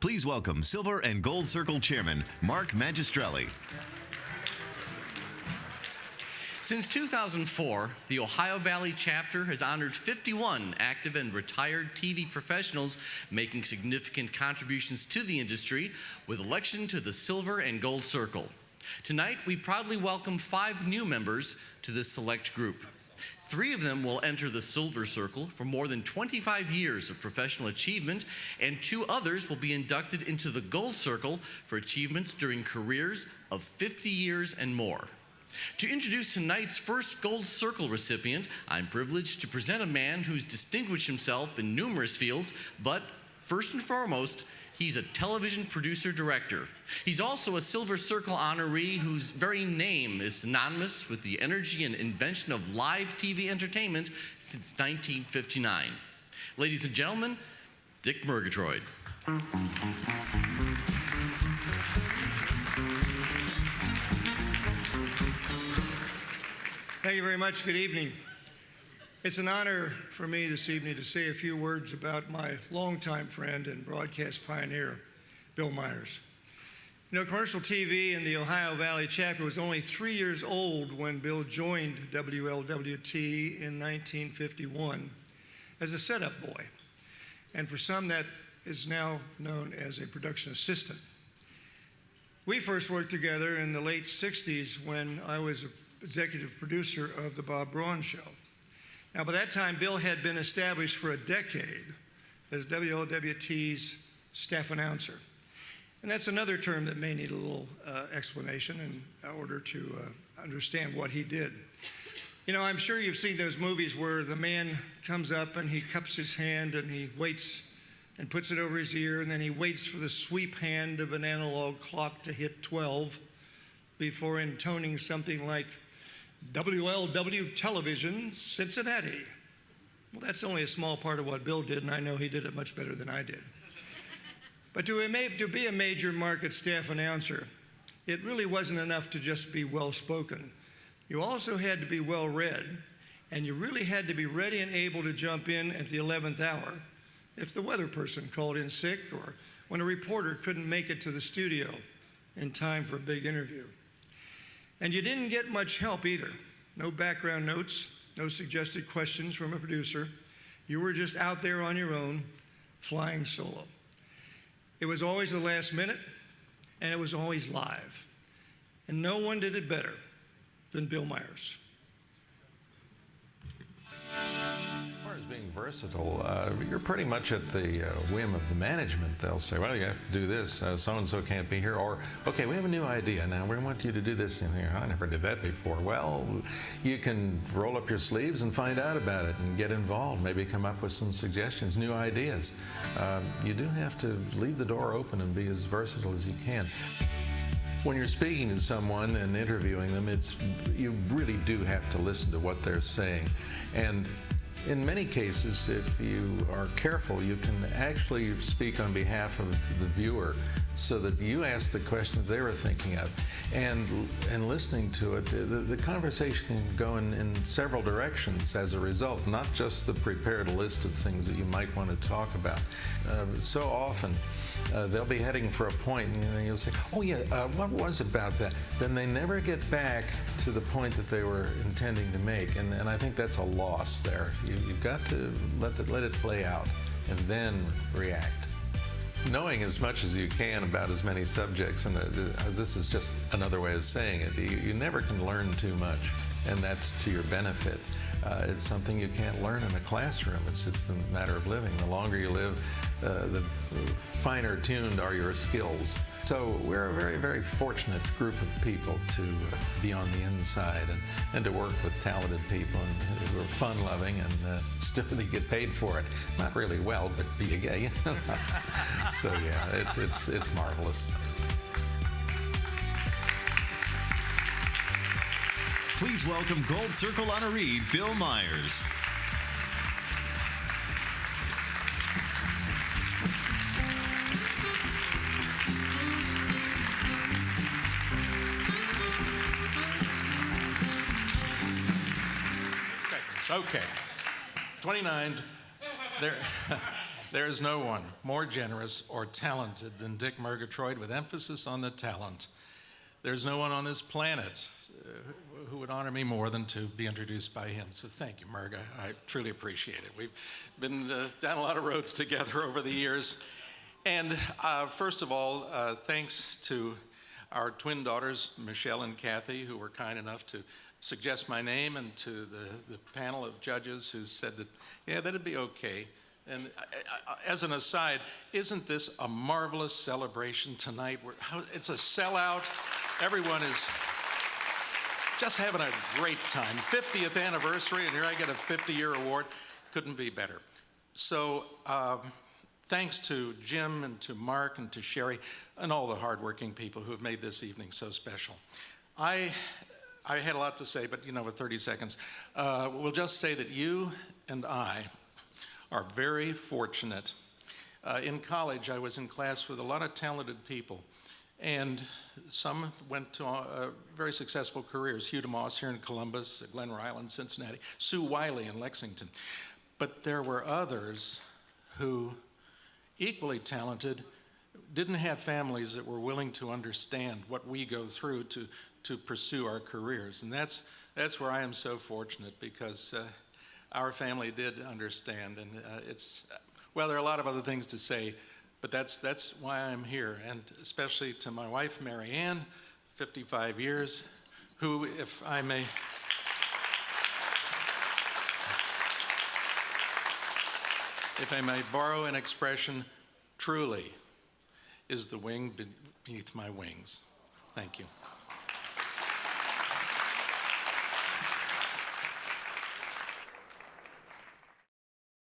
Please welcome Silver and Gold Circle Chairman Mark Magistrelli. Since 2004, the Ohio Valley chapter has honored 51 active and retired TV professionals making significant contributions to the industry with election to the Silver and Gold Circle. Tonight, we proudly welcome 5 new members to this select group. 3 of them will enter the Silver Circle for more than 25 years of professional achievement, and 2 others will be inducted into the Gold Circle for achievements during careers of 50 years and more. To introduce tonight's first Gold Circle recipient, I'm privileged to present a man who's distinguished himself in numerous fields, but first and foremost, he's a television producer-director. He's also a Silver Circle honoree whose very name is synonymous with the energy and invention of live TV entertainment since 1959. Ladies and gentlemen, Dick Murgatroyd. Thank you very much. Good evening. It's an honor for me this evening to say a few words about my longtime friend and broadcast pioneer, Bill Myers. You know, commercial TV in the Ohio Valley chapter was only 3 years old when Bill joined WLWT in 1951 as a setup boy. And for some, that is now known as a production assistant. We first worked together in the late 60s when I was executive producer of The Bob Braun Show. Now, by that time, Bill had been established for a decade as WLWT's staff announcer. And that's another term that may need a little explanation in order to understand what he did. You know, I'm sure you've seen those movies where the man comes up and he cups his hand and he waits and puts it over his ear, and then he waits for the sweep hand of an analog clock to hit 12 before intoning something like, WLW Television, Cincinnati. Well, that's only a small part of what Bill did, and I know he did it much better than I did. But to be a major market staff announcer, it really wasn't enough to just be well-spoken. You also had to be well-read, and you really had to be ready and able to jump in at the 11th hour if the weather person called in sick or when a reporter couldn't make it to the studio in time for a big interview. And you didn't get much help either. No background notes, no suggested questions from a producer. You were just out there on your own, flying solo. It was always the last minute, and it was always live. And no one did it better than Bill Myers. As far as being versatile, you're pretty much at the whim of the management. They'll say, well, you have to do this, so-and-so can't be here, or, okay, we have a new idea now, we want you to do this. And I never did that before. Well, you can roll up your sleeves and find out about it and get involved, maybe come up with some suggestions, new ideas. You do have to leave the door open and be as versatile as you can. When you're speaking to someone and interviewing them, you really do have to listen to what they're saying. And in many cases, if you are careful, you can actually speak on behalf of the viewer so that you ask the questions they were thinking of. And listening to it, the conversation can go in several directions as a result, not just the prepared list of things that you might want to talk about. So often, they'll be heading for a point, and you'll say, oh yeah, what was about that? Then they never get back to the point that they were intending to make, and I think that's a loss there. You've got to let it play out and then react. Knowing as much as you can about as many subjects, and this is just another way of saying it, you never can learn too much, and that's to your benefit. It's something you can't learn in a classroom. It's the matter of living. The longer you live, the finer tuned are your skills. So we're a very, very fortunate group of people to be on the inside and to work with talented people who are fun-loving and still get paid for it. Not really well, but yeah. So yeah, it's marvelous. Please welcome Gold Circle honoree Bill Myers. Okay, 29. There is no one more generous or talented than Dick Murgatroyd, with emphasis on the talent. There's no one on this planet who would honor me more than to be introduced by him. So thank you, Murga. I truly appreciate it. We've been down a lot of roads together over the years. And first of all, thanks to our twin daughters, Michelle and Kathy, who were kind enough to suggest my name, and to the panel of judges who said that, yeah, that'd be okay. And as an aside, isn't this a marvelous celebration tonight? It's a sellout. Everyone is just having a great time. 50th anniversary, and here I get a 50-year award. Couldn't be better. So thanks to Jim and to Mark and to Sherry and all the hardworking people who have made this evening so special. I had a lot to say, but with 30 seconds, we'll just say that you and I are very fortunate. In college, I was in class with a lot of talented people, and some went to very successful careers. Hugh DeMoss here in Columbus, Glen Ryland, Cincinnati, Sue Wiley in Lexington. But there were others who, equally talented, didn't have families that were willing to understand what we go through to pursue our careers. And that's where I am so fortunate, because our family did understand. And well, there are a lot of other things to say, but that's why I'm here. And especially to my wife, Mary Ann, 55 years, who, if I may borrow an expression, truly is the wing beneath my wings. Thank you.